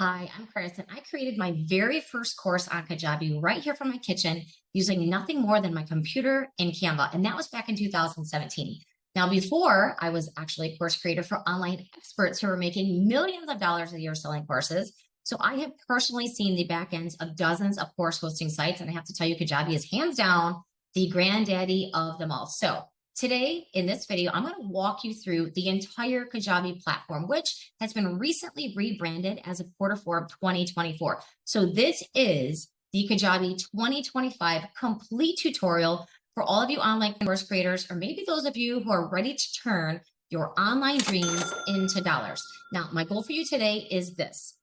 Hi, I'm Chris, and I created my very first course on Kajabi right here from my kitchen using nothing more than my computer and Canva. And that was back in 2017. Now, before I was actually a course creator for online experts who were making millions of dollars a year selling courses. So I have personally seen the back ends of dozens of course hosting sites. And I have to tell you, Kajabi is hands down the granddaddy of them all. So today, in this video, I'm going to walk you through the entire Kajabi platform, which has been recently rebranded as a Q4 of 2024. So this is the Kajabi 2025 complete tutorial for all of you online course creators, or maybe those of you who are ready to turn your online dreams into dollars. Now, my goal for you today is this.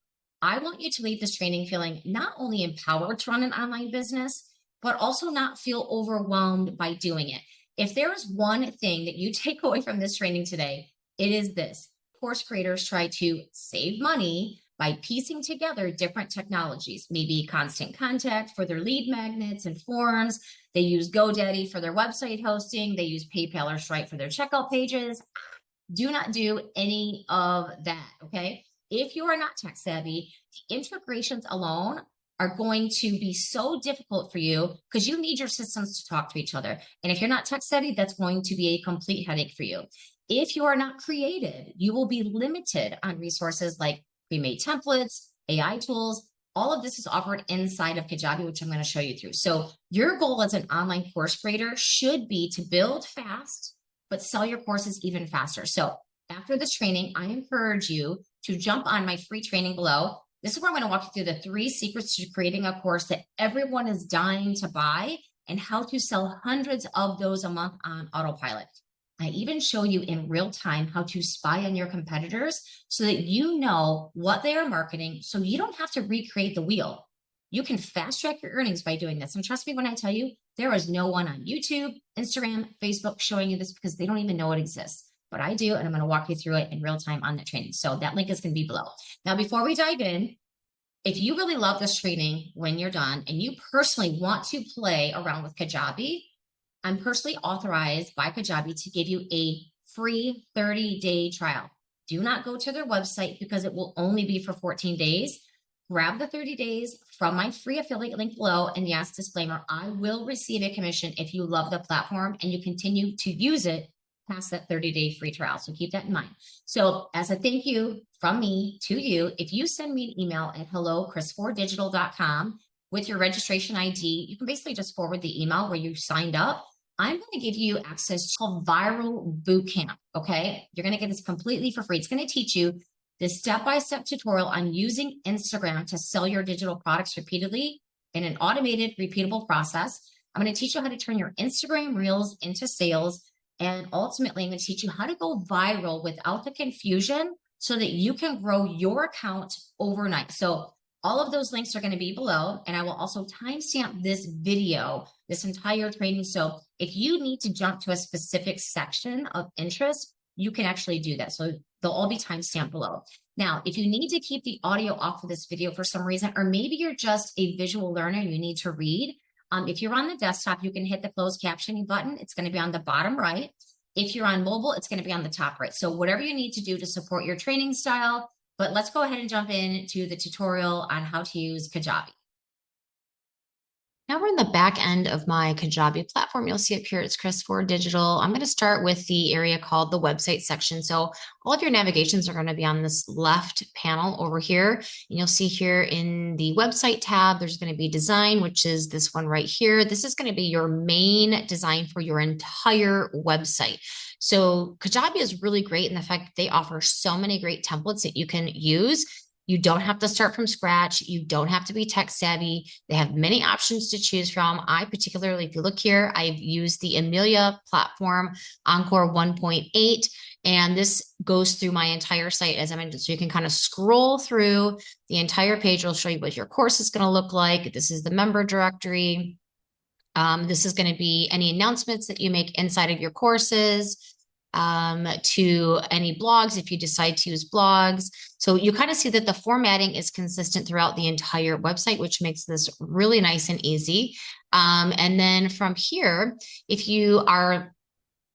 I want you to leave this training feeling not only empowered to run an online business, but also not feel overwhelmed by doing it. If there is one thing that you take away from this training today, it is this. Course creators try to save money by piecing together different technologies, maybe Constant Contact for their lead magnets and forms. They use GoDaddy for their website hosting. They use PayPal or Stripe for their checkout pages. Do not do any of that, okay? If you are not tech savvy, the integrations alone are going to be so difficult for you because you need your systems to talk to each other. And if you're not tech savvy, that's going to be a complete headache for you. If you are not creative, you will be limited on resources like pre-made templates, AI tools. All of this is offered inside of Kajabi, which I'm going to show you through. So your goal as an online course creator should be to build fast, but sell your courses even faster. So after this training, I encourage you to jump on my free training below. This is where I'm going to walk you through the 3 secrets to creating a course that everyone is dying to buy and how to sell hundreds of those a month on Autopilot. I even show you in real time how to spy on your competitors so that you know what they are marketing so you don't have to recreate the wheel. You can fast track your earnings by doing this. And trust me when I tell you, there is no one on YouTube, Instagram, Facebook showing you this because they don't even know it exists. But I do, and I'm going to walk you through it in real time on the training. So that link is going to be below. Now, before we dive in, if you really love this training when you're done and you personally want to play around with Kajabi, I'm personally authorized by Kajabi to give you a free 30-day trial. Do not go to their website because it will only be for 14 days. Grab the 30 days from my free affiliate link below, and yes, disclaimer, I will receive a commission if you love the platform and you continue to use it past that 30-day free trial. So keep that in mind. So as a thank you from me to you, if you send me an email at hello@chris4digital.com with your registration ID, you can basically just forward the email where you signed up. I'm going to give you access to called VIRAL Bootcamp, okay? You're going to get this completely for free. It's going to teach you the step-by-step tutorial on using Instagram to sell your digital products repeatedly in an automated, repeatable process. I'm going to teach you how to turn your Instagram Reels into sales. And ultimately, I'm going to teach you how to go viral without the confusion so that you can grow your account overnight. So all of those links are going to be below, and I will also timestamp this video, this entire training. So if you need to jump to a specific section of interest, you can actually do that. So they'll all be timestamped below. Now, if you need to keep the audio off of this video for some reason, or maybe you're just a visual learner and you need to read, if you're on the desktop, you can hit the closed captioning button. It's going to be on the bottom right. If you're on mobile, it's going to be on the top right. So whatever you need to do to support your training style, but let's go ahead and jump into the tutorial on how to use Kajabi. Now we're in the back end of my Kajabi platform. You'll see up here, it's Chris4 Digital. I'm going to start with the area called the website section. So all of your navigations are going to be on this left panel over here. And you'll see here in the website tab, there's going to be design, which is this one right here. This is going to be your main design for your entire website. So Kajabi is really great in the fact that they offer so many great templates that you can use. You don't have to start from scratch. You don't have to be tech savvy. They have many options to choose from. I particularly, if you look here, I've used the Amelia platform Encore 1.8, and this goes through my entire site, as I mentioned. So you can kind of scroll through the entire page. It'll show you what your course is going to look like. This is the member directory. This is going to be any announcements that you make inside of your courses, to any blogs if you decide to use blogs. So you kind of see that the formatting is consistent throughout the entire website, which makes this really nice and easy. And then from here, if you are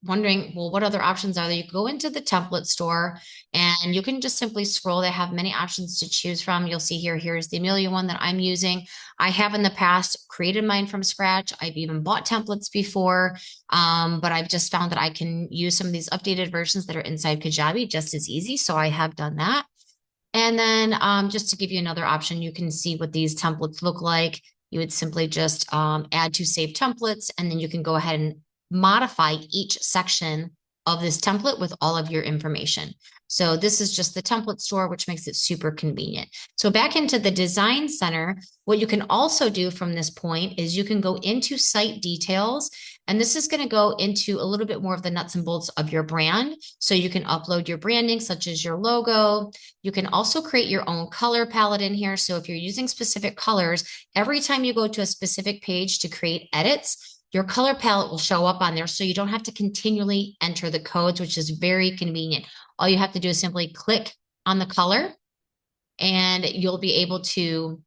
wondering, well, what other options are there? You go into the template store and you can just simply scroll. They have many options to choose from. You'll see here, here's the Amelia one that I'm using. I have in the past created mine from scratch. I've even bought templates before, but I've just found that I can use some of these updated versions that are inside Kajabi just as easy. So I have done that. And then just to give you another option, you can see what these templates look like. You would simply just add to save templates, and then you can go ahead and modify each section of this template with all of your information. So this is just the template store, which makes it super convenient. So back into the design center, what you can also do from this point is you can go into site details, and this is going to go into a little bit more of the nuts and bolts of your brand. So you can upload your branding, such as your logo. You can also create your own color palette in here. So if you're using specific colors, every time you go to a specific page to create edits, your color palette will show up on there. So you don't have to continually enter the codes, which is very convenient. All you have to do is simply click on the color and you'll be able to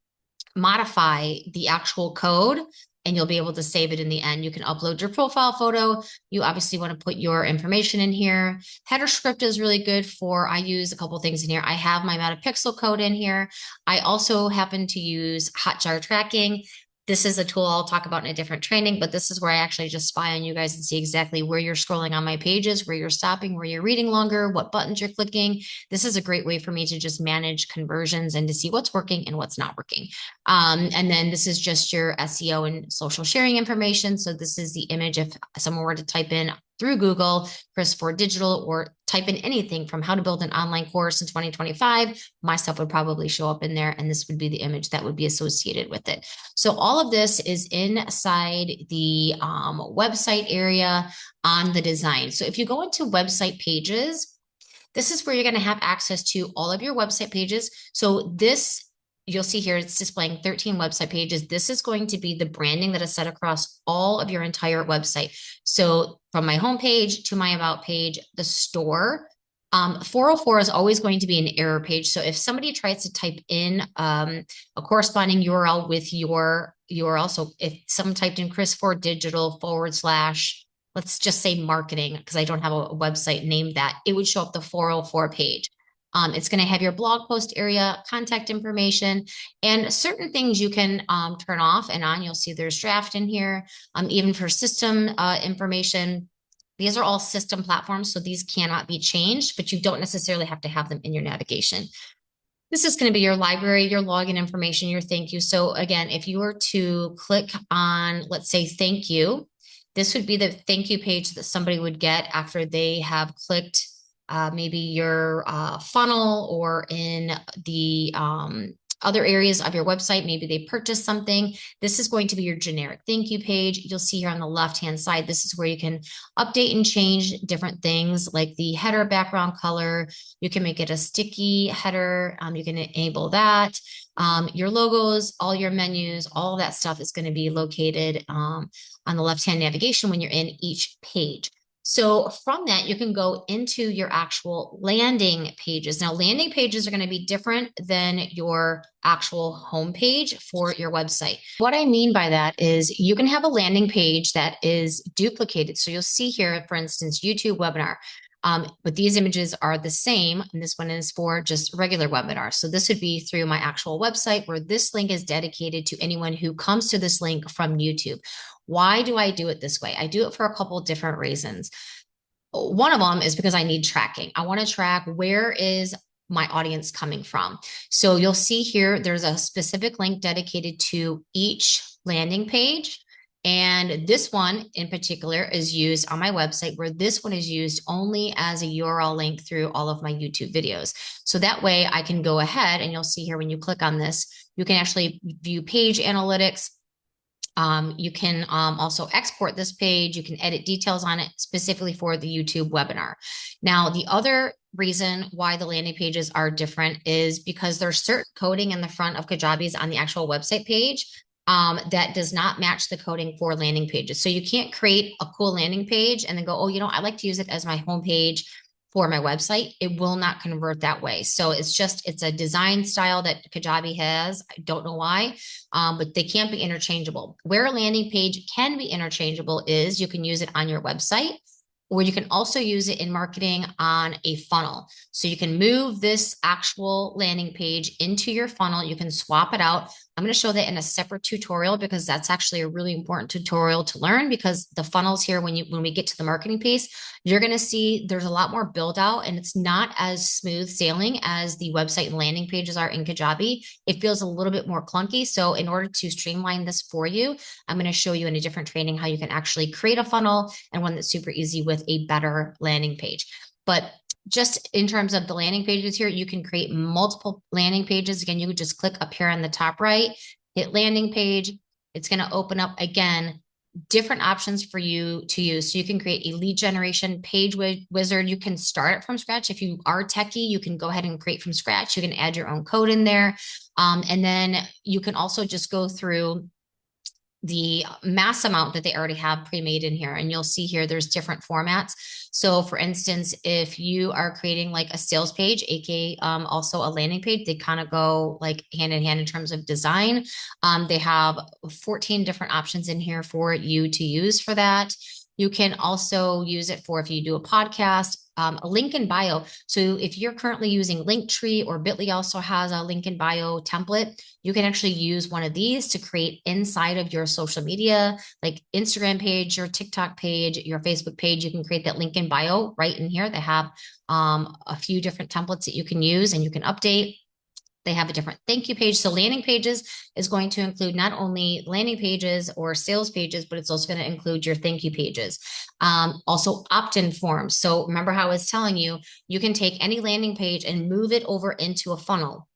modify the actual code and you'll be able to save it in the end. You can upload your profile photo. You obviously want to put your information in here. Header script is really good for, I use a couple things in here. I have my metapixel code in here. I also happen to use Hotjar tracking. This is a tool I'll talk about in a different training, but this is where I actually just spy on you guys and see exactly where you're scrolling on my pages, where you're stopping, where you're reading longer, what buttons you're clicking. This is a great way for me to just manage conversions and to see what's working and what's not working. And then this is just your SEO and social sharing information. So this is the image if someone were to type in through Google, Chris Ford Digital, or type in anything from how to build an online course in 2025, my stuff would probably show up in there. And this would be the image that would be associated with it. So all of this is inside the website area on the design. So if you go into website pages, this is where you're going to have access to all of your website pages. So this, you'll see here, it's displaying 13 website pages. This is going to be the branding that is set across all of your entire website. So from my homepage to my about page, the store, 404 is always going to be an error page. So if somebody tries to type in a corresponding URL with your URL, so if someone typed in Chris Ford Digital / let's just say marketing, because I don't have a website named that, it would show up the 404 page. It's going to have your blog post area, contact information, and certain things you can turn off and on. You'll see there's draft in here, even for system information. These are all system platforms, so these cannot be changed, but you don't necessarily have to have them in your navigation. This is going to be your library, your login information, your thank you. So again, if you were to click on, let's say, thank you, this would be the thank you page that somebody would get after they have clicked maybe your funnel or in the other areas of your website. Maybe they purchased something. This is going to be your generic thank you page. You'll see here on the left-hand side, this is where you can update and change different things like the header background color. You can make it a sticky header. You can enable that. Your logos, all your menus, all that stuff is going to be located on the left-hand navigation when you're in each page. So from that, you can go into your actual landing pages. Now, landing pages are going to be different than your actual homepage for your website. What I mean by that is you can have a landing page that is duplicated. So you'll see here, for instance, YouTube webinar. But these images are the same, and this one is for just regular webinars. So this would be through my actual website where this link is dedicated to anyone who comes to this link from YouTube. Why do I do it this way? I do it for a couple of different reasons. One of them is because I need tracking. I want to track where is my audience coming from. So you'll see here, there's a specific link dedicated to each landing page. And this one in particular is used on my website, where this one is used only as a URL link through all of my YouTube videos. So that way I can go ahead and you'll see here when you click on this, you can actually view page analytics. You can also export this page. You can edit details on it specifically for the YouTube webinar. Now, the other reason why the landing pages are different is because there's certain coding in the front of Kajabi's on the actual website page that does not match the coding for landing pages. So you can't create a cool landing page and then go, oh, I like to use it as my homepage for my website. It will not convert that way. So it's a design style that Kajabi has. I don't know why, but they can't be interchangeable. Where a landing page can be interchangeable is you can use it on your website, or you can also use it in marketing on a funnel. So you can move this actual landing page into your funnel. You can swap it out. I'm going to show that in a separate tutorial because that's actually a really important tutorial to learn, because the funnels here, when we get to the marketing piece, you're going to see there's a lot more build out, and it's not as smooth sailing as the website and landing pages are in Kajabi. It feels a little bit more clunky. So in order to streamline this for you, I'm going to show you in a different training how you can actually create a funnel, and one that's super easy with a better landing page. But just in terms of the landing pages here, you can create multiple landing pages. Again, you could just click up here on the top right, hit landing page. It's going to open up again different options for you to use. So you can create a lead generation page wizard. You can start it from scratch. If you are techie, you can go ahead and create from scratch. You can add your own code in there. And then you can also just go through the mass amount that they already have pre-made in here. And you'll see here, there's different formats. So for instance, if you are creating like a sales page, aka also a landing page, they kind of go like hand in hand in terms of design. They have 14 different options in here for you to use for that. You can also use it for if you do a podcast, a link in bio. So if you're currently using Linktree, or Bitly also has a link in bio template, you can actually use one of these to create inside of your social media, like Instagram page, your TikTok page, your Facebook page. You can create that link in bio right in here. They have a few different templates that you can use and you can update. They have a different thank you page. So landing pages is going to include not only landing pages or sales pages, but it's also going to include your thank you pages. Also opt-in forms. So remember how I was telling you, you can take any landing page and move it over into a funnel.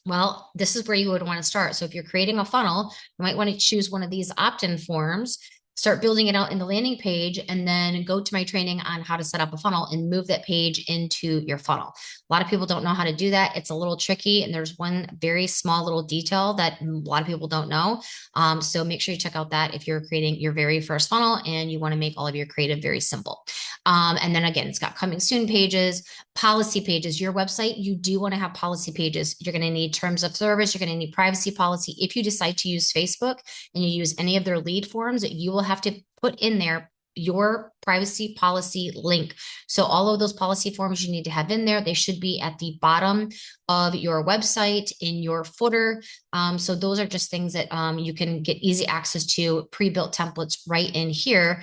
Well, this is where you would want to start. So if you're creating a funnel, you might want to choose one of these opt-in forms, start building it out in the landing page, and then go to my training on how to set up a funnel and move that page into your funnel. A lot of people don't know how to do that. It's a little tricky. And there's one very small little detail that a lot of people don't know. So make sure you check out that if you're creating your very first funnel and you want to make all of your creative very simple. And then again, it's got coming soon pages, policy pages. Your website, you do want to have policy pages. You're going to need terms of service. You're going to need privacy policy. If you decide to use Facebook and you use any of their lead forms, you will have to put in there your privacy policy link. So all of those policy forms you need to have in there. They should be at the bottom of your website in your footer. So those are just things that you can get easy access to, pre-built templates right in here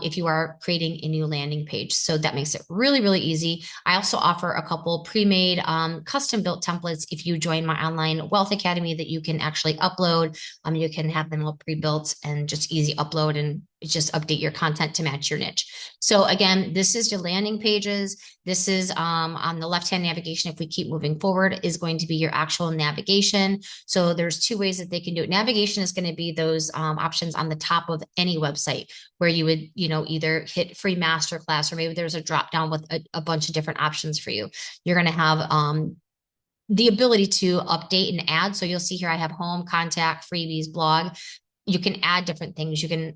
if you are creating a new landing page. So that makes it really, really easy. I also offer a couple pre-made custom-built templates if you join my online wealth academy that you can actually upload. You can have them all pre-built and just easy upload and just update your content to match your niche. So again, this is your landing pages. This is on the left-hand navigation. If we keep moving forward, is going to be your actual navigation. So there's two ways that they can do it. Navigation is going to be those options on the top of any website where you would, either hit free masterclass, or maybe there's a drop down with a bunch of different options for you. You're going to have the ability to update and add. So you'll see here, I have home, contact, freebies, blog. You can add different things. You can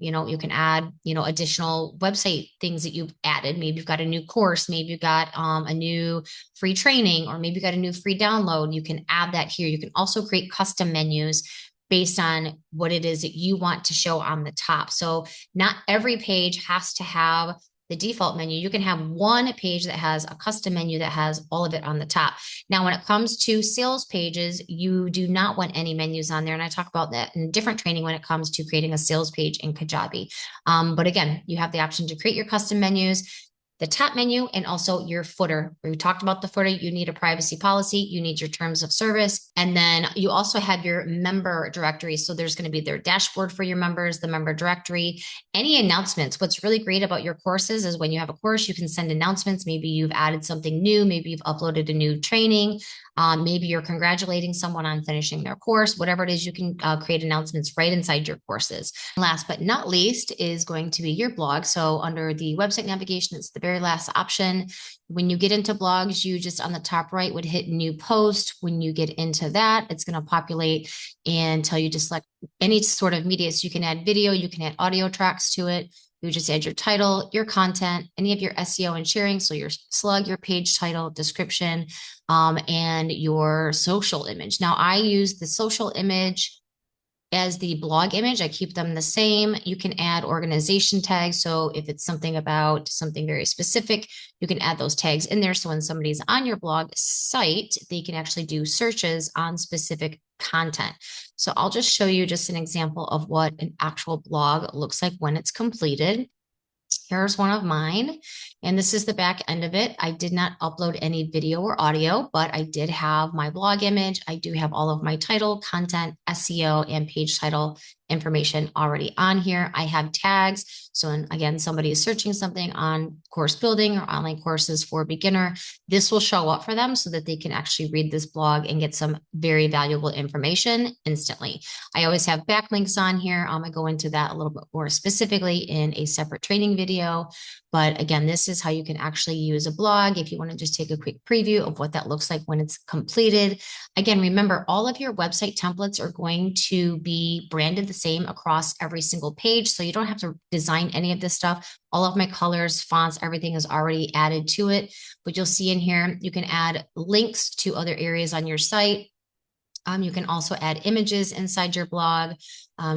add, additional website things that you've added. Maybe you've got a new course, maybe you've got a new free training, or maybe you got a new free download. You can add that here. You can also create custom menus based on what it is that you want to show on the top. So not every page has to have the default menu. You can have one page that has a custom menu that has all of it on the top. Now, when it comes to sales pages, you do not want any menus on there. And I talk about that in different training when it comes to creating a sales page in Kajabi. But again, you have the option to create your custom menus, the top menu, and also your footer. We talked about the footer. You need a privacy policy. You need your terms of service. And then you also have your member directory. So there's going to be their dashboard for your members, the member directory, any announcements. What's really great about your courses is when you have a course, you can send announcements. Maybe you've added something new. Maybe you've uploaded a new training. Maybe you're congratulating someone on finishing their course. Whatever it is, you can create announcements right inside your courses. Last but not least is going to be your blog. So under the website navigation, it's the very last option. When you get into blogs, you just on the top right would hit new post. When you get into that, it's going to populate and tell you to select any sort of media. So you can add video, you can add audio tracks to it. You just add your title, your content, any of your SEO and sharing. So your slug, your page title, description, and your social image. Now I use the social image as the blog image, I keep them the same. You can add organization tags. So if it's something about something very specific, you can add those tags in there. So when somebody's on your blog site, they can actually do searches on specific content. So I'll just show you just an example of what an actual blog looks like when it's completed. Here's one of mine, and this is the back end of it. I did not upload any video or audio, but I did have my blog image. I do have all of my title, content, SEO, and page title information already on here. I have tags. So when, again, somebody is searching something on course building or online courses for beginner, this will show up for them so that they can actually read this blog and get some very valuable information instantly. I always have backlinks on here. I go into that a little bit more specifically in a separate training video. But again, this is how you can actually use a blog if you want to just take a quick preview of what that looks like when it's completed. Again, remember, all of your website templates are going to be branded the same across every single page. So you don't have to design any of this stuff. All of my colors, fonts, everything is already added to it. But you'll see in here, you can add links to other areas on your site. You can also add images inside your blog.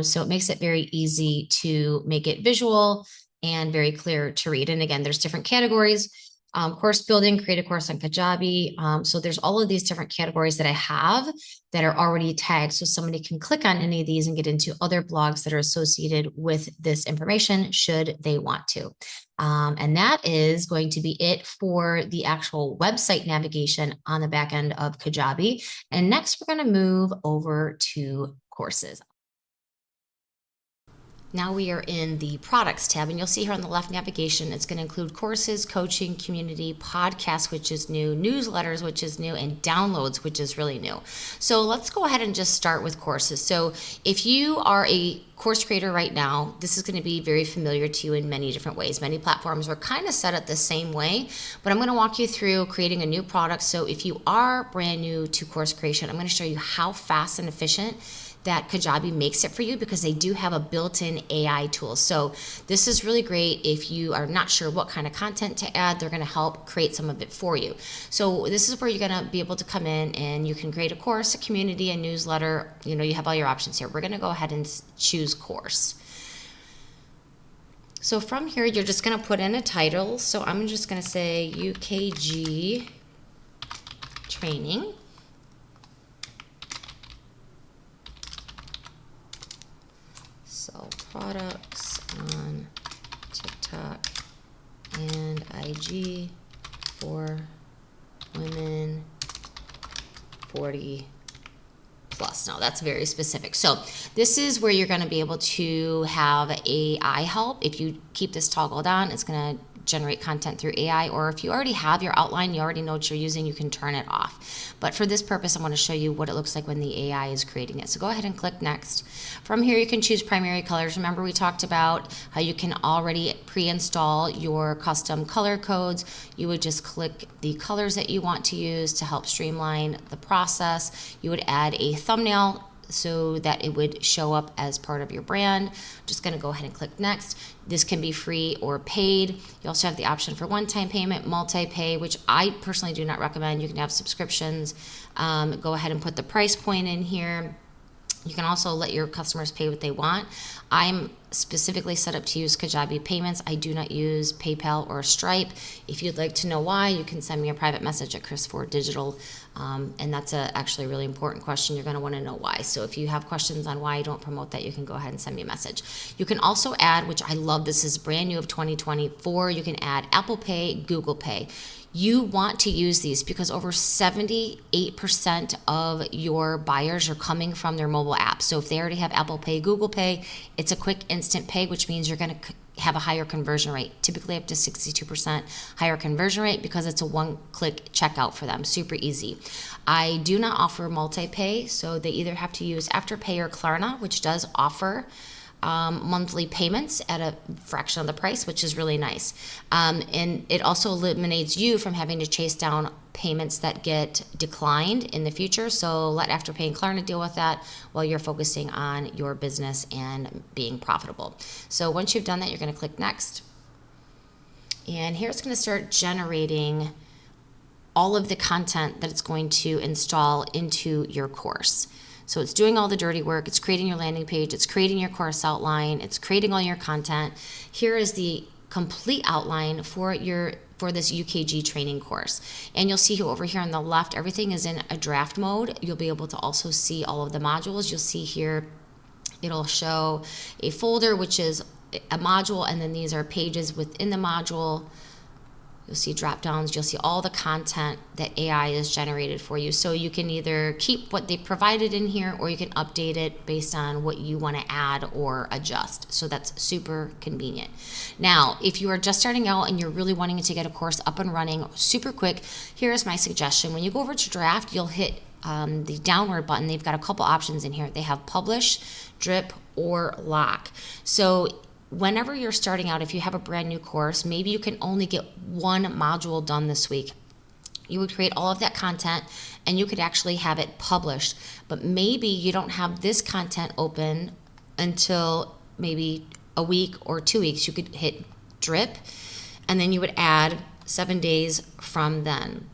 So it makes it very easy to make it visual and very clear to read. And again, there's different categories. Course building, create a course on Kajabi. So there's all of these different categories that I have that are already tagged. So somebody can click on any of these and get into other blogs that are associated with this information should they want to. And that is going to be it for the actual website navigation on the back end of Kajabi. And next, we're going to move over to courses. Now we are in the products tab, and you'll see here on the left navigation, it's going to include courses, coaching, community, podcasts, which is new, newsletters, which is new, and downloads, which is really new. So let's go ahead and just start with courses. So if you are a course creator right now, this is going to be very familiar to you in many different ways. Many platforms are kind of set up the same way, but I'm going to walk you through creating a new product. So if you are brand new to course creation, I'm going to show you how fast and efficient that Kajabi makes it for you, because they do have a built-in AI tool. So this is really great if you are not sure what kind of content to add. They're going to help create some of it for you. So this is where you're going to be able to come in and you can create a course, a community, a newsletter. You know, you have all your options here. We're going to go ahead and choose course. So from here, you're just going to put in a title. So I'm just going to say UKG training. Sell products on TikTok and IG for women 40 plus. Now that's very specific. So this is where you're going to be able to have AI help. If you keep this toggled on, it's going to generate content through AI, or if you already have your outline, you already know what you're using, you can turn it off. But for this purpose, I want to show you what it looks like when the AI is creating it. So go ahead and click next. From here, you can choose primary colors. Remember, we talked about how you can already pre-install your custom color codes. You would just click the colors that you want to use to help streamline the process. You would add a thumbnail so that it would show up as part of your brand. Just going to go ahead and click next. This can be free or paid. You also have the option for one-time payment, multi-pay, which I personally do not recommend. You can have subscriptions. Go ahead and put the price point in here. You can also let your customers pay what they want. I'm specifically set up to use Kajabi payments. I do not use PayPal or Stripe. If you'd like to know why, you can send me a private message at Chris4Digital. And that's actually a really important question. You're going to want to know why. So if you have questions on why I don't promote that, you can go ahead and send me a message. You can also add, which I love, this is brand new of 2024, you can add Apple Pay, Google Pay. You want to use these because over 78% of your buyers are coming from their mobile app. So if they already have Apple Pay, Google Pay, it's a quick instant pay, which means you're going to have a higher conversion rate, typically up to 62% higher conversion rate, because it's a one-click checkout for them, super easy. I do not offer multi-pay, so they either have to use Afterpay or Klarna, which does offer monthly payments at a fraction of the price, which is really nice. And it also eliminates you from having to chase down payments that get declined in the future. So let Afterpay and Klarna deal with that while you're focusing on your business and being profitable. So once you've done that, you're going to click next. And here it's going to start generating all of the content that it's going to install into your course. So it's doing all the dirty work. It's creating your landing page. It's creating your course outline. It's creating all your content. Here is the complete outline for this UKG training course. And you'll see over here on the left, everything is in a draft mode. You'll be able to also see all of the modules. You'll see here, it'll show a folder, which is a module, and then these are pages within the module. You'll see drop downs. You'll see all the content that AI is generated for you. So you can either keep what they provided in here, or you can update it based on what you want to add or adjust. So that's super convenient. Now, if you are just starting out and you're really wanting to get a course up and running super quick, here's my suggestion. When you go over to draft, you'll hit the downward button. They've got a couple options in here. They have publish, drip, or lock. So whenever you're starting out, if you have a brand new course, maybe you can only get one module done this week. You would create all of that content and you could actually have it published. But maybe you don't have this content open until maybe a week or 2 weeks. You could hit drip and then you would add 7 days from then.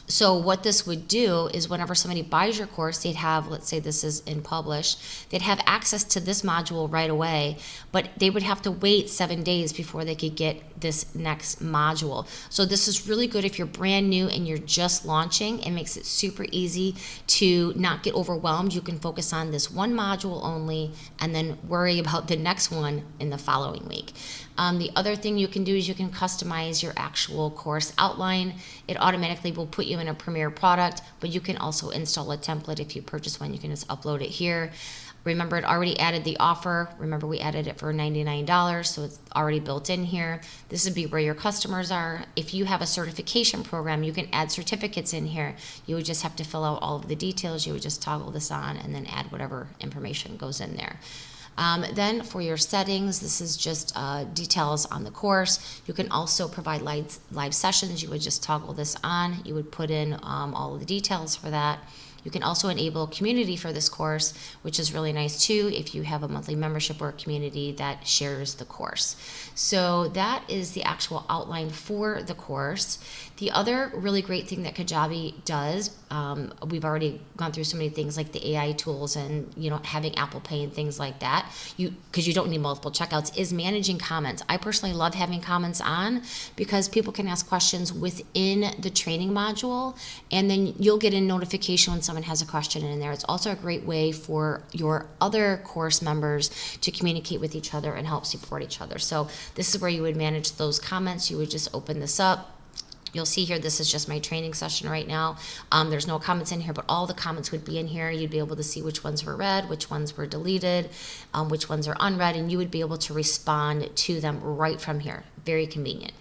So what this would do is whenever somebody buys your course, they'd have, let's say this is in publish, they'd have access to this module right away, but they would have to wait 7 days before they could get this next module. So this is really good if you're brand new and you're just launching. It makes it super easy to not get overwhelmed. You can focus on this one module only and then worry about the next one in the following week. The other thing you can do is you can customize your actual course outline. It automatically will put you in a Premier product, but you can also install a template. If you purchase one, you can just upload it here. Remember, it already added the offer. Remember, we added it for $99, so it's already built in here. This would be where your customers are. If you have a certification program, you can add certificates in here. You would just have to fill out all of the details. You would just toggle this on and then add whatever information goes in there. Then for your settings, this is just details on the course. You can also provide live sessions. You would just toggle this on. You would put in all of the details for that. You can also enable community for this course, which is really nice too if you have a monthly membership or a community that shares the course. So that is the actual outline for the course. The other really great thing that Kajabi does, we've already gone through so many things like the AI tools and having Apple Pay and things like that, because you don't need multiple checkouts, is managing comments. I personally love having comments on because people can ask questions within the training module, and then you'll get a notification when someone has a question in there. It's also a great way for your other course members to communicate with each other and help support each other. So this is where you would manage those comments. You would just open this up. You'll see here, this is just my training session right now. There's no comments in here, but all the comments would be in here. You'd be able to see which ones were read, which ones were deleted, which ones are unread, and you would be able to respond to them right from here. Very convenient.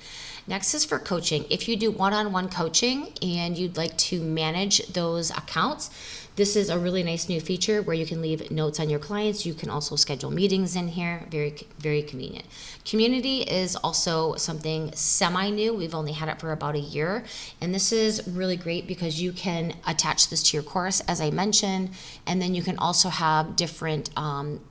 Next is for coaching. If you do one-on-one coaching and you'd like to manage those accounts, this is a really nice new feature where you can leave notes on your clients. You can also schedule meetings in here. Very, very convenient. Community is also something semi-new. We've only had it for about a year. And this is really great because you can attach this to your course, as I mentioned, and then you can also have different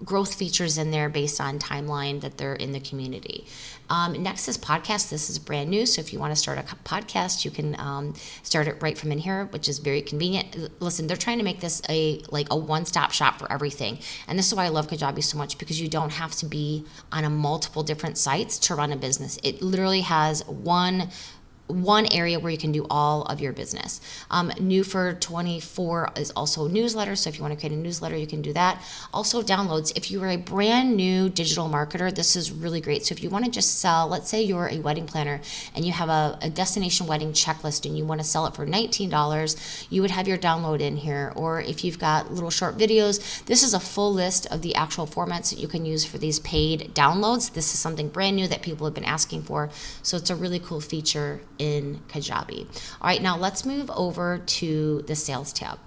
growth features in there based on timeline that they're in the community. Next is podcast. This is brand new. So if you want to start a podcast, you can start it right from in here, which is very convenient. Listen, they're trying to make this a one-stop shop for everything. And this is why I love Kajabi so much, because you don't have to be on a multiple different sites to run a business. It literally has one area where you can do all of your business. New for 24 is also newsletter. So if you want to create a newsletter, you can do that. Also downloads. If you are a brand new digital marketer, this is really great. So if you want to just sell, let's say you're a wedding planner and you have a destination wedding checklist and you want to sell it for $19, you would have your download in here. Or if you've got little short videos, this is a full list of the actual formats that you can use for these paid downloads. This is something brand new that people have been asking for. So it's a really cool feature in Kajabi. All right, now let's move over to the sales tab.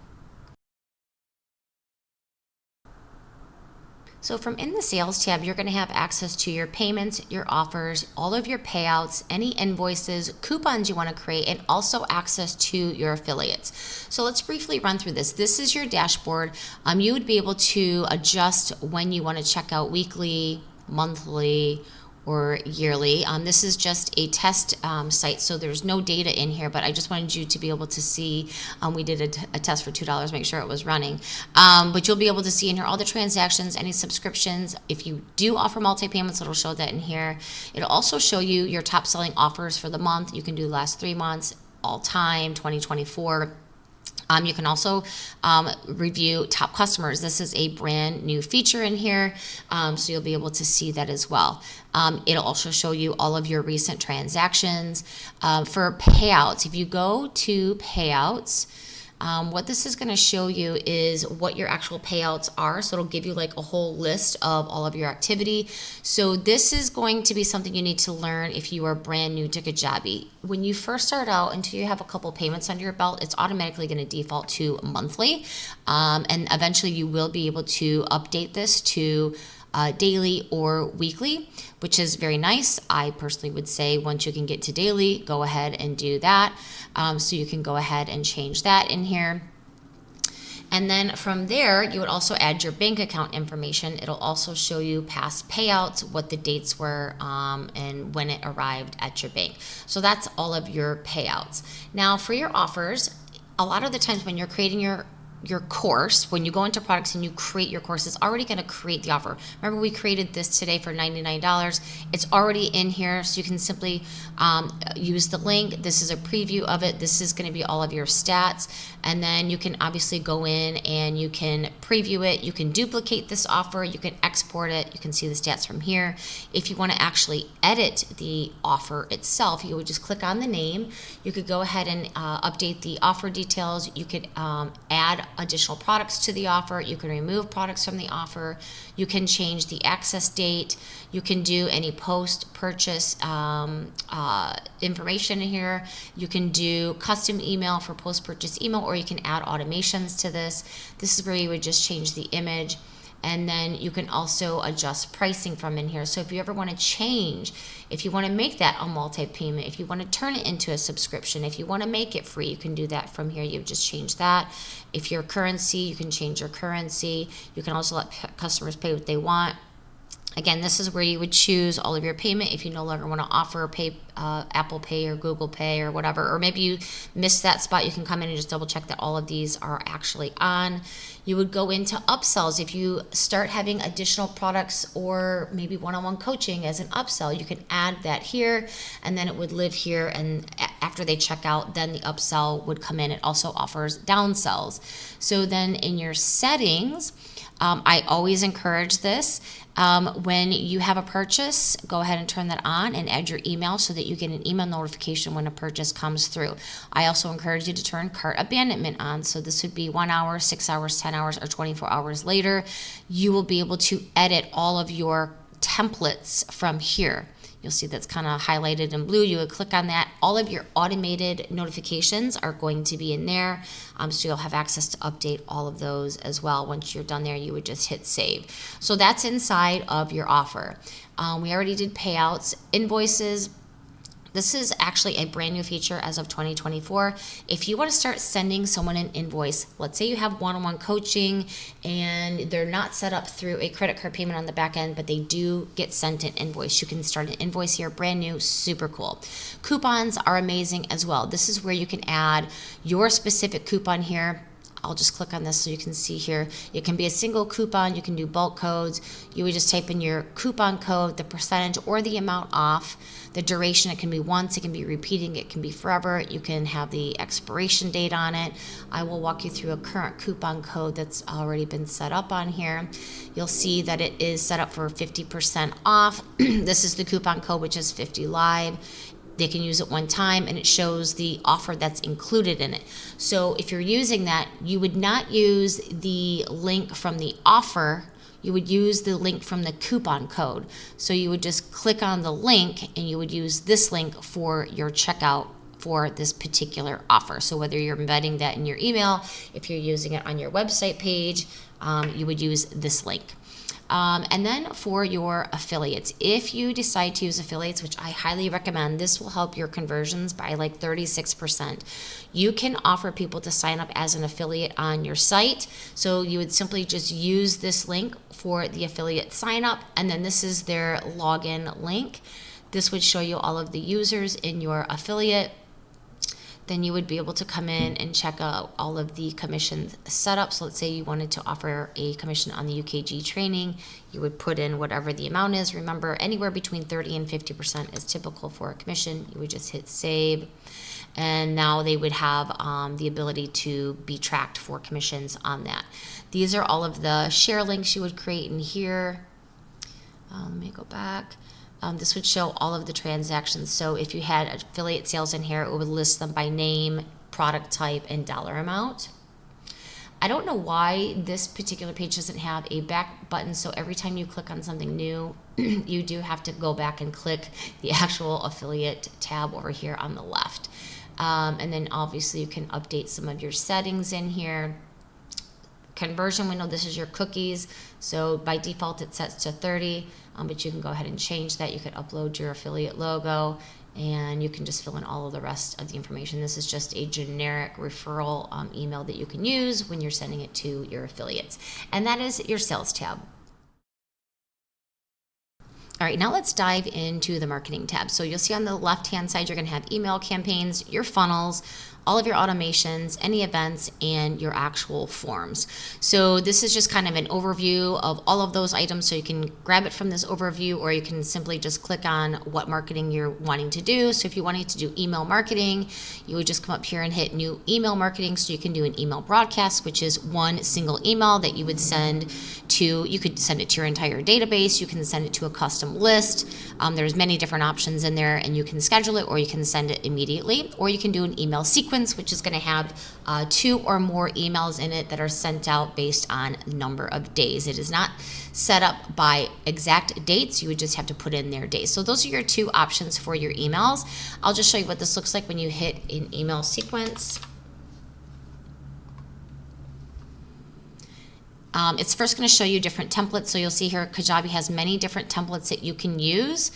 So from in the sales tab, you're going to have access to your payments, your offers, all of your payouts, any invoices, coupons you want to create, and also access to your affiliates. So let's briefly run through this. This is your dashboard. You would be able to adjust when you want to check out weekly, monthly, or yearly. This is just a test site, so there's no data in here, but I just wanted you to be able to see. We did a test for $2, make sure it was running. But you'll be able to see in here all the transactions, any subscriptions. If you do offer multi-payments, it'll show that in here. It'll also show you your top selling offers for the month. You can do the last 3 months, all time, 2024. You can also review top customers. This is a brand new feature in here, so you'll be able to see that as well. It'll also show you all of your recent transactions. For payouts, if you go to payouts, what this is going to show you is what your actual payouts are. So it'll give you like a whole list of all of your activity. So this is going to be something you need to learn if you are brand new to Kajabi. When you first start out, until you have a couple payments under your belt, it's automatically going to default to monthly. And eventually you will be able to update this to daily or weekly, which is very nice. I personally would say once you can get to daily, go ahead and do that. So you can go ahead and change that in here. And then from there, you would also add your bank account information. It'll also show you past payouts, what the dates were, and when it arrived at your bank. So that's all of your payouts. Now for your offers, a lot of the times when you're creating your course, when you go into products and you create your course, it's already going to create the offer. Remember, we created this today for $99. It's already in here, so you can simply use the link. This is a preview of it. This is going to be all of your stats, and then you can obviously go in and you can preview it. You can duplicate this offer. You can export it. You can see the stats from here. If you want to actually edit the offer itself, you would just click on the name. You could go ahead and update the offer details. You could add additional products to the offer. You can remove products from the offer. You can change the access date. You can do any post-purchase information in here. You can do custom email for post-purchase email, or you can add automations to this. This is where you would just change the image. And then you can also adjust pricing from in here. So if you ever want to change, if you want to make that a multi-payment, if you want to turn it into a subscription, if you want to make it free, you can do that from here. You just change that. If your currency, you can change your currency. You can also let customers pay what they want. Again, this is where you would choose all of your payment if you no longer want to offer Apple Pay or Google Pay or whatever, or maybe you missed that spot. You can come in and just double check that all of these are actually on. You would go into upsells. If you start having additional products or maybe one-on-one coaching as an upsell, you can add that here, and then it would live here, and after they check out, then the upsell would come in. It also offers downsells. So then in your settings, I always encourage this. When you have a purchase, go ahead and turn that on and add your email so that you get an email notification when a purchase comes through. I also encourage you to turn cart abandonment on. So this would be 1 hour, 6 hours, 10 hours, or 24 hours later. You will be able to edit all of your templates from here. You'll see that's kind of highlighted in blue. You would click on that. All of your automated notifications are going to be in there. So you'll have access to update all of those as well. Once you're done there, you would just hit save. So that's inside of your offer. We already did payouts, invoices. This is actually a brand new feature as of 2024. If you want to start sending someone an invoice, let's say you have one-on-one coaching and they're not set up through a credit card payment on the back end, but they do get sent an invoice. You can start an invoice here, brand new, super cool. Coupons are amazing as well. This is where you can add your specific coupon here. I'll just click on this so you can see here. It can be a single coupon. You can do bulk codes. You would just type in your coupon code, the percentage or the amount off, the duration. It can be once, it can be repeating, it can be forever. You can have the expiration date on it. I will walk you through a current coupon code that's already been set up on here. You'll see that it is set up for 50% off. This is the coupon code, which is 50 live. They can use it one time, and it shows the offer that's included in it. So if you're using that, you would not use the link from the offer. You would use the link from the coupon code. So you would just click on the link, and you would use this link for your checkout for this particular offer. So whether you're embedding that in your email, if you're using it on your website page, you would use this link. And then for your affiliates, if you decide to use affiliates, which I highly recommend, this will help your conversions by like 36%. You can offer people to sign up as an affiliate on your site. So you would simply just use this link for the affiliate sign up, and then this is their login link. This would show you all of the users in your affiliate. Then you would be able to come in and check out all of the commissions set up. So let's say you wanted to offer a commission on the UKG training. You would put in whatever the amount is. Remember, anywhere between 30 and 50% is typical for a commission. You would just hit save. And now they would have the ability to be tracked for commissions on that. These are all of the share links you would create in here. Let me go back. This would show all of the transactions. So if you had affiliate sales in here, it would list them by name, product type, and dollar amount. I don't know why this particular page doesn't have a back button. So every time you click on something new, you do have to go back and click the actual affiliate tab over here on the left. And then obviously you can update some of your settings in here. Conversion window, this is your cookies. So by default it sets to 30, but you can go ahead and change that. You could upload your affiliate logo, and you can just fill in all of the rest of the information. This is just a generic referral email that you can use when you're sending it to your affiliates. And that is your sales tab. All right, now let's dive into the marketing tab. So you'll see on the left-hand side, you're gonna have email campaigns, your funnels, all of your automations, any events, and your actual forms. So this is just kind of an overview of all of those items. So you can grab it from this overview, or you can simply just click on what marketing you're wanting to do. So if you wanted to do email marketing, you would just come up here and hit new email marketing. So you can do an email broadcast, which is one single email that you would send to, you could send it to your entire database. You can send it to a custom list. There's many different options in there, and you can schedule it, or you can send it immediately, or you can do an email sequence, which is going to have 2 or more emails in it that are sent out based on number of days. It is not set up by exact dates. You would just have to put in their days. So those are your 2 options for your emails. I'll just show you what this looks like when you hit an email sequence. It's first going to show you different templates. So you'll see here Kajabi has many different templates that you can use.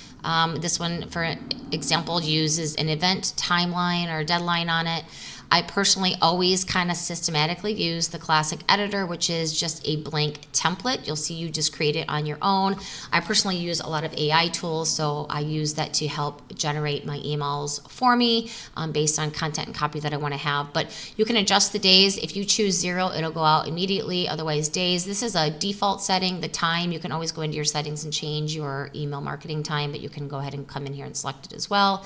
This one, for example, uses an event timeline or deadline on it. I personally always kind of systematically use the classic editor, which is just a blank template. You'll see you just create it on your own. I personally use a lot of AI tools, so I use that to help generate my emails for me based on content and copy that I want to have. But you can adjust the days. If you choose 0, it'll go out immediately. Otherwise, days. This is a default setting. The time, you can always go into your settings and change your email marketing time, but you can go ahead and come in here and select it as well.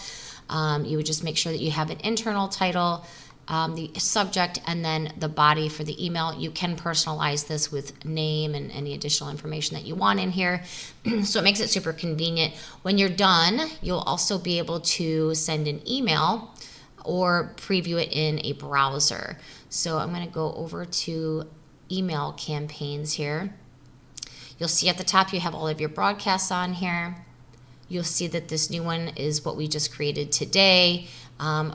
You would just make sure that you have an internal title, the subject, and then the body for the email. You can personalize this with name and any additional information that you want in here. So it makes it super convenient. When you're done, you'll also be able to send an email or preview it in a browser. So I'm going to go over to email campaigns here. You'll see at the top you have all of your broadcasts on here. You'll see that this new one is what we just created today.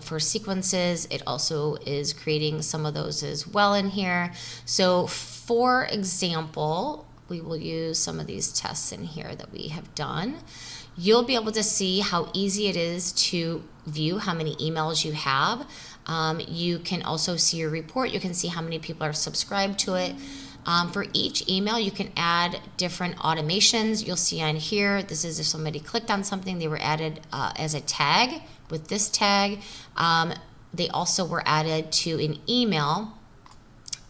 For sequences, it also is creating some of those as well in here. So for example, we will use some of these tests in here that we have done. You'll be able to see how easy it is to view how many emails you have. You can also see your report. You can see how many people are subscribed to it. For each email, you can add different automations. You'll see on here, this is if somebody clicked on something, they were added as a tag with this tag. They also were added to an email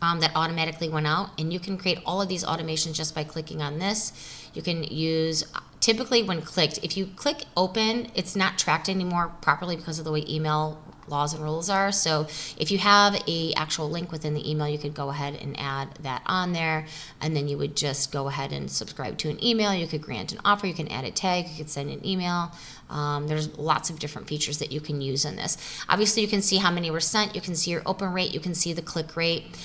that automatically went out, and you can create all of these automations just by clicking on this. You can use, typically when clicked, if you click open, it's not tracked anymore properly because of the way email laws and rules are. So if you have a actual link within the email, you could go ahead and add that on there, and then you would just go ahead and subscribe to an email. You could grant an offer, you can add a tag, you could send an email. There's lots of different features that you can use in this. Obviously, you can see how many were sent, you can see your open rate, you can see the click rate.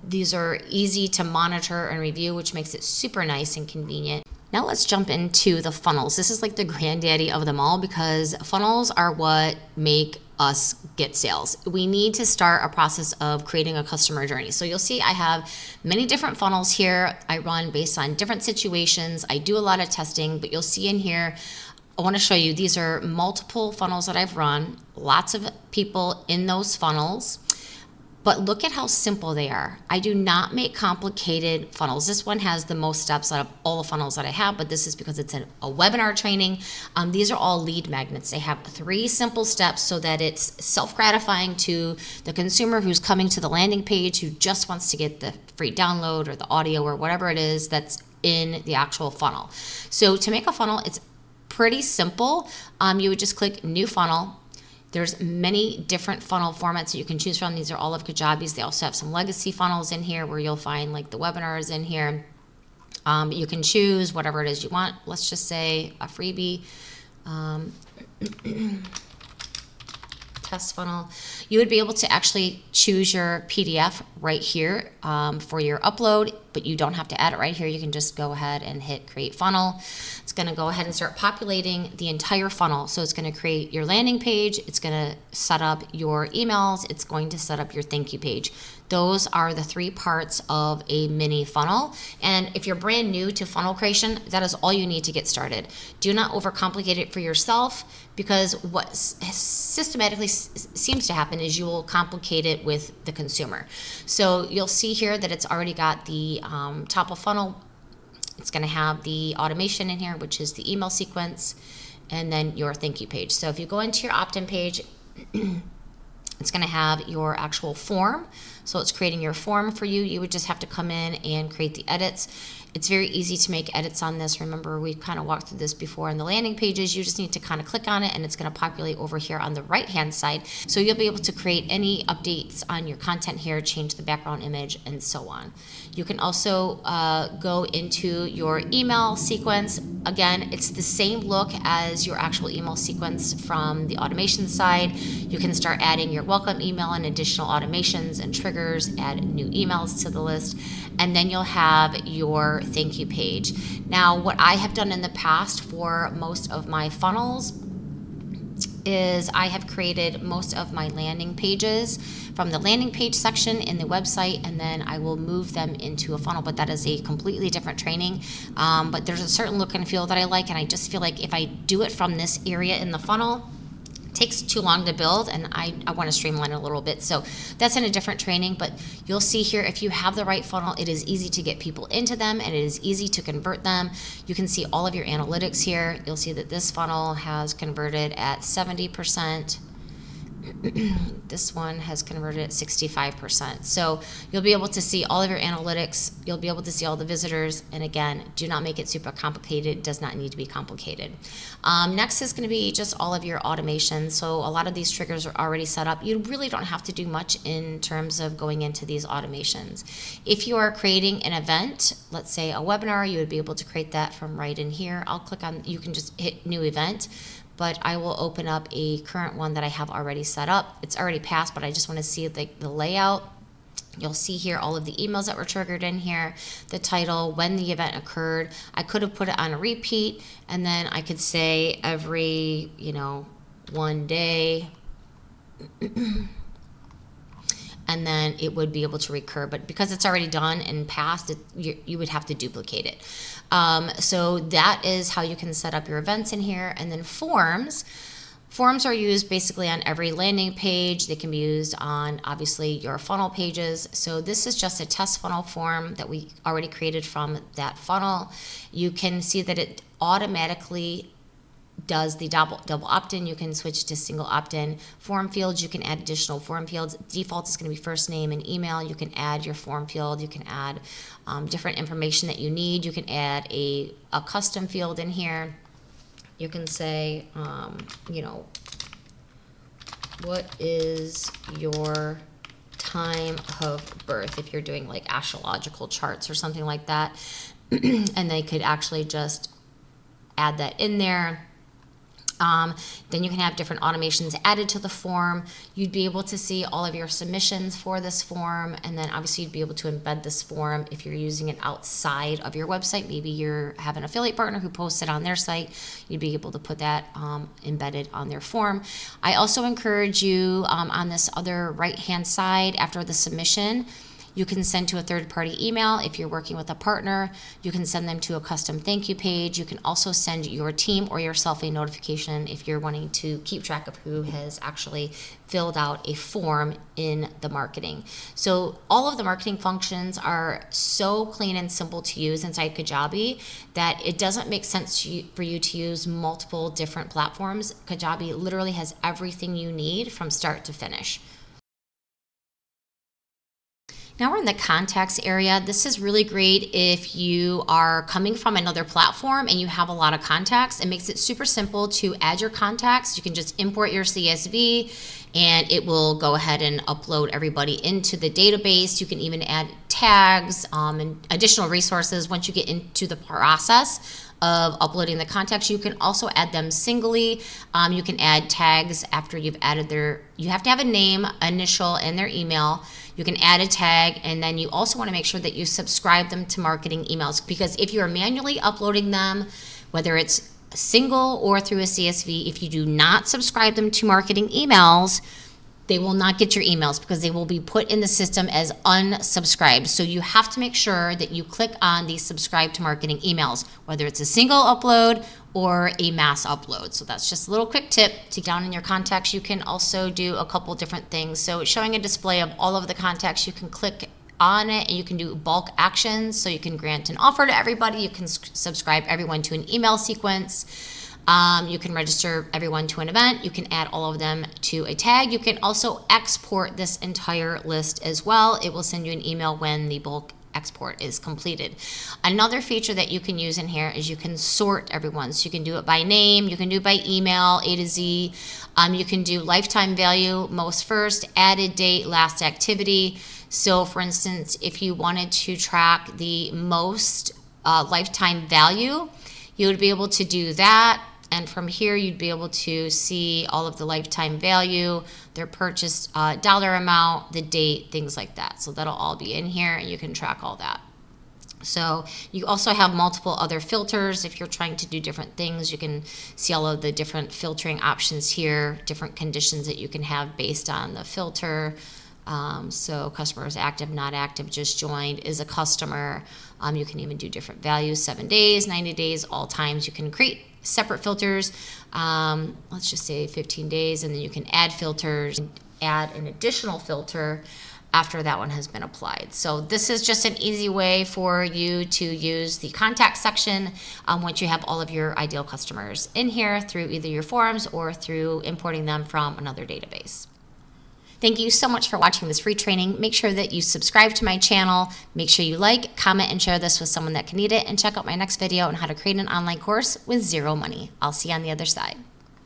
These are easy to monitor and review, which makes it super nice and convenient. Now let's jump into the funnels. This is like the granddaddy of them all because funnels are what make us get sales. We need to start a process of creating a customer journey. So you'll see I have many different funnels here. I run based on different situations. I do a lot of testing, but you'll see in here, I want to show you, these are multiple funnels that I've run, lots of people in those funnels. But look at how simple they are. I do not make complicated funnels. This one has the most steps out of all the funnels that I have, but this is because it's a webinar training. These are all lead magnets. They have 3 simple steps so that it's self-gratifying to the consumer who's coming to the landing page, who just wants to get the free download or the audio or whatever it is that's in the actual funnel. So to make a funnel, it's pretty simple. You would just click New Funnel. There's many different funnel formats that you can choose from. These are all of Kajabi's. They also have some legacy funnels in here where you'll find like the webinars in here. You can choose whatever it is you want. Let's just say a freebie test funnel. You would be able to actually choose your PDF right here for your upload, but you don't have to add it right here. You can just go ahead and hit create funnel. It's going to go ahead and start populating the entire funnel. So it's going to create your landing page. It's going to set up your emails. It's going to set up your thank you page. Those are the 3 parts of a mini funnel. And if you're brand new to funnel creation, that is all you need to get started. Do not overcomplicate it for yourself, because what systematically seems to happen is you will complicate it with the consumer. So you'll see here that it's already got the top of funnel. It's going to have the automation in here, which is the email sequence, and then your thank you page. So if you go into your opt-in page, it's going to have your actual form. So it's creating your form for you. You would just have to come in and create the edits. It's very easy to make edits on this. Remember, we kind of walked through this before in the landing pages. You just need to kind of click on it and it's going to populate over here on the right hand side. So you'll be able to create any updates on your content here, change the background image, and so on. You can also go into your email sequence. Again, it's the same look as your actual email sequence from the automation side. You can start adding your welcome email and additional automations and triggers, add new emails to the list, and then you'll have your thank you page. Now, what I have done in the past for most of my funnels is I have created most of my landing pages from the landing page section in the website, and then I will move them into a funnel, but that is a completely different training. But there's a certain look and feel that I like, and I just feel like if I do it from this area in the funnel, it takes too long to build, and I want to streamline it a little bit. So that's in a different training, but you'll see here, if you have the right funnel, it is easy to get people into them, and it is easy to convert them. You can see all of your analytics here. You'll see that this funnel has converted at 70%. This one has converted at 65%. So you'll be able to see all of your analytics. You'll be able to see all the visitors. And again, do not make it super complicated. It does not need to be complicated. Next is going to be just all of your automation. So a lot of these triggers are already set up. You really don't have to do much in terms of going into these automations. If you are creating an event, let's say a webinar, you would be able to create that from right in here. I'll click on, you can just hit new event, but I will open up a current one that I have already set up. It's already passed, but I just want to see the layout. You'll see here all of the emails that were triggered in here, the title, when the event occurred. I could have put it on a repeat, and then I could say every, 1 day, and then it would be able to recur. But because it's already done and passed, you would have to duplicate it. So that is how you can set up your events in here. And then forms. Forms are used basically on every landing page. They can be used on, obviously, your funnel pages. So this is just a test funnel form that we already created from that funnel. You can see that it automatically does the double opt-in. You can switch to single opt-in. Form fields, you can add additional form fields. Default is going to be first name and email. You can add your form field. You can add different information that you need. You can add a custom field in here. You can say, what is your time of birth, if you're doing like astrological charts or something like that. And they could actually just add that in there. Then you can have different automations added to the form. You'd be able to see all of your submissions for this form, and then obviously you'd be able to embed this form if you're using it outside of your website. Maybe you have an affiliate partner who posts it on their site. You'd be able to put that embedded on their form. I also encourage you on this other right-hand side after the submission, you can send to a third-party email. If you're working with a partner, you can send them to a custom thank you page. You can also send your team or yourself a notification if you're wanting to keep track of who has actually filled out a form in the marketing. So all of the marketing functions are so clean and simple to use inside Kajabi that it doesn't make sense for you to use multiple different platforms. Kajabi literally has everything you need from start to finish. Now we're in the contacts area. This is really great if you are coming from another platform and you have a lot of contacts. It makes it super simple to add your contacts. You can just import your CSV and it will go ahead and upload everybody into the database. You can even add tags and additional resources once you get into the process of uploading the contacts. You can also add them singly. You can add tags after you've added you have to have a name, initial, and their email. You can add a tag, and then you also want to make sure that you subscribe them to marketing emails, because if you're manually uploading them, whether it's single or through a CSV, if you do not subscribe them to marketing emails, they will not get your emails because they will be put in the system as unsubscribed. So you have to make sure that you click on the subscribe to marketing emails, whether it's a single upload or a mass upload. So that's just a little quick tip. To down in your contacts, you can also do a couple different things. So it's showing a display of all of the contacts. You can click on it and you can do bulk actions. So you can grant an offer to everybody. You can subscribe everyone to an email sequence. You can register everyone to an event. You can add all of them to a tag. You can also export this entire list as well. It will send you an email when the bulk export is completed. Another feature that you can use in here is you can sort everyone. So you can do it by name, you can do it by email, A to Z. You can do lifetime value, most first, added date, last activity. So for instance, if you wanted to track the most lifetime value, you would be able to do that. And from here, you'd be able to see all of the lifetime value, their purchase dollar amount, the date, things like that. So that'll all be in here and you can track all that. So you also have multiple other filters. If you're trying to do different things, you can see all of the different filtering options here, different conditions that you can have based on the filter. So customer is active, not active, just joined, is a customer. You can even do different values, 7 days, 90 days, all times. You can create separate filters. Let's just say 15 days, and then you can add filters, add an additional filter after that one has been applied. So this is just an easy way for you to use the contact section once you have all of your ideal customers in here through either your forms or through importing them from another database. Thank you so much for watching this free training. Make sure that you subscribe to my channel. Make sure you like, comment, and share this with someone that can need it. And check out my next video on how to create an online course with zero money. I'll see you on the other side.